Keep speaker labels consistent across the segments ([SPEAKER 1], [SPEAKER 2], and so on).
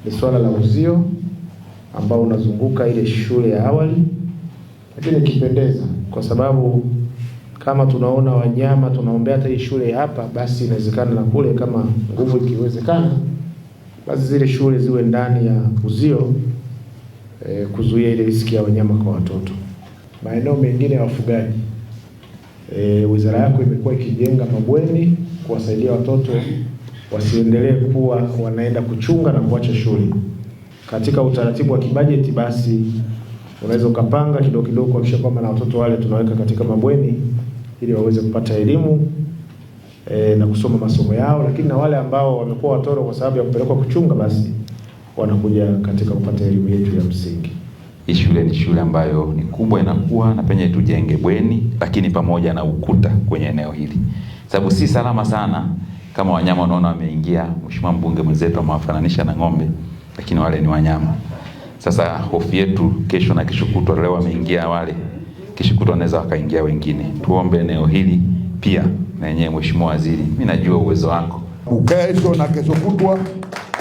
[SPEAKER 1] ni swala la uzio ambao unazunguka ile shule ya awali, lakini ikipendeza, kwa sababu kama tunaona wanyama, tunaombea hata hii shule hapa, basi inawezekana na kule, kama nguvu ikiwezekana, basi zile shule ziwe ndani ya uzio, kuzuia ile riski ya wanyama kwa watoto. Maeneo mengine ya wafugaji, wizara yako imekuwa ikijenga mabweni kuwasaidia watoto wasiendelee kuwa wanaenda kuchunga na kuacha shule. Katika utaratibu wa kibajeti, basi unaweza ukapanga kidogo kidogo kuhakikisha kwamba na watoto wale tunaweka katika mabweni ili waweze kupata elimu na kusoma masomo yao, lakini na wale ambao wamekuwa watoro kwa sababu ya kupelekwa kuchunga, basi wanakuja katika kupata elimu yetu ya msingi.
[SPEAKER 2] Hii shule ni shule ambayo ni kubwa, inakuwa na penye tujenge bweni, lakini pamoja na ukuta kwenye eneo hili, sababu si salama sana kama wanyama unaona wameingia. Mheshimiwa mbunge mwenzetu amewafananisha na ng'ombe, lakini wale ni wanyama. Sasa hofu yetu kesho na kesho kutwa, leo wameingia wale, kesho kutwa wanaweza wakaingia wengine. Tuombe eneo hili pia na yenyewe, Mheshimiwa Waziri, mimi najua uwezo wako.
[SPEAKER 3] Kesho na kesho kutwa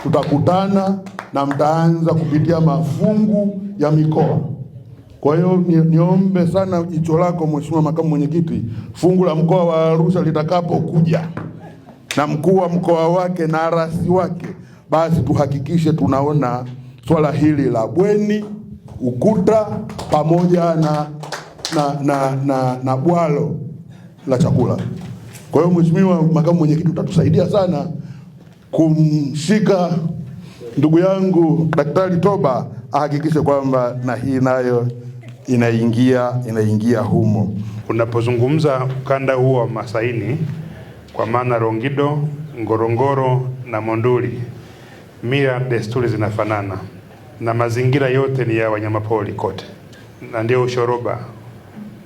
[SPEAKER 3] tutakutana na mtaanza kupitia mafungu ya mikoa. Kwa hiyo niombe sana jicho lako Mheshimiwa Makamu Mwenyekiti, fungu la mkoa wa Arusha litakapokuja na mkuu wa mkoa wake na rasi wake, basi tuhakikishe tunaona swala hili la bweni, ukuta pamoja na bwalo la chakula. Kwa hiyo Mheshimiwa Makamu Mwenyekiti, utatusaidia sana kumshika ndugu yangu Daktari Toba ahakikishe kwamba na hii nayo inaingia humo.
[SPEAKER 4] Unapozungumza ukanda huo wa Masaini, kwa maana Rongido, Ngorongoro na Monduli, mila desturi zinafanana na mazingira yote ni ya wanyamapori kote, na ndio ushoroba.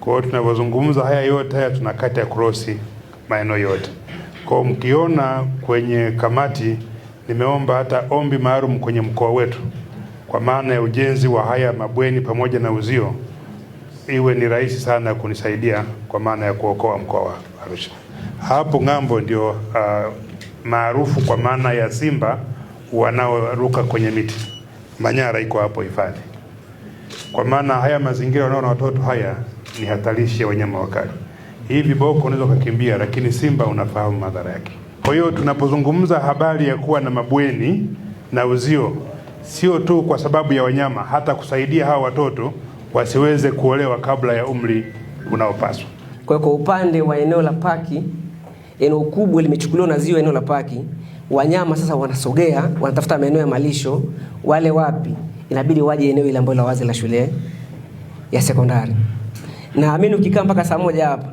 [SPEAKER 4] Kwa hiyo tunapozungumza haya yote haya tunakata ya krosi maeneo yote. Kwa mkiona kwenye kamati nimeomba hata ombi maalum kwenye mkoa wetu kwa maana ya ujenzi wa haya mabweni pamoja na uzio, iwe ni rahisi sana kunisaidia kwa maana ya kuokoa mkoa wa Arusha. Hapo ng'ambo ndio maarufu kwa maana ya simba wanaoruka kwenye miti. Manyara iko hapo hifadhi. Kwa maana haya mazingira wanaona watoto haya ni hatarishi ya wanyama wakali. Hivi boko unaweza kukimbia, lakini simba unafahamu madhara yake. Kwa hiyo tunapozungumza habari ya kuwa na mabweni na uzio, sio tu kwa sababu ya wanyama, hata kusaidia hawa watoto wasiweze kuolewa kabla ya umri unaopaswa.
[SPEAKER 5] Kwa upande wa eneo la paki, eneo kubwa limechukuliwa na ziwa eneo la paki, wanyama sasa wanasogea, wanatafuta maeneo ya malisho, wale wapi? Inabidi waje eneo ile ambalo la wazi la shule ya sekondari. Na amini ukikaa mpaka saa moja hapa,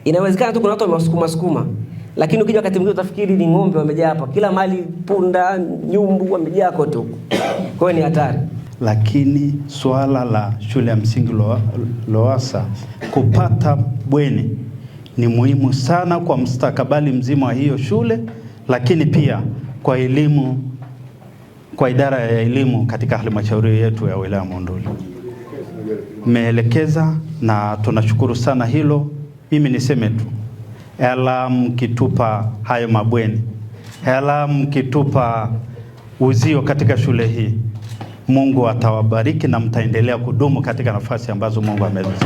[SPEAKER 5] inawezekana tu kuna watu wamesukuma, lakini ukija wakati mwingine utafikiri ni ng'ombe wamejaa hapa. Kila mali, punda, nyumbu wamejaa kote huko. Kwa hiyo ni hatari.
[SPEAKER 6] Lakini swala la shule ya msingi Lowassa kupata bweni ni muhimu sana kwa mustakabali mzima wa hiyo shule, lakini pia kwa elimu, kwa idara ya elimu katika halmashauri yetu ya wilaya Monduli. Meelekeza na tunashukuru sana hilo. Mimi niseme tu, mkitupa hayo mabweni, mkitupa uzio katika shule hii, Mungu atawabariki na mtaendelea kudumu katika nafasi ambazo Mungu amezipa.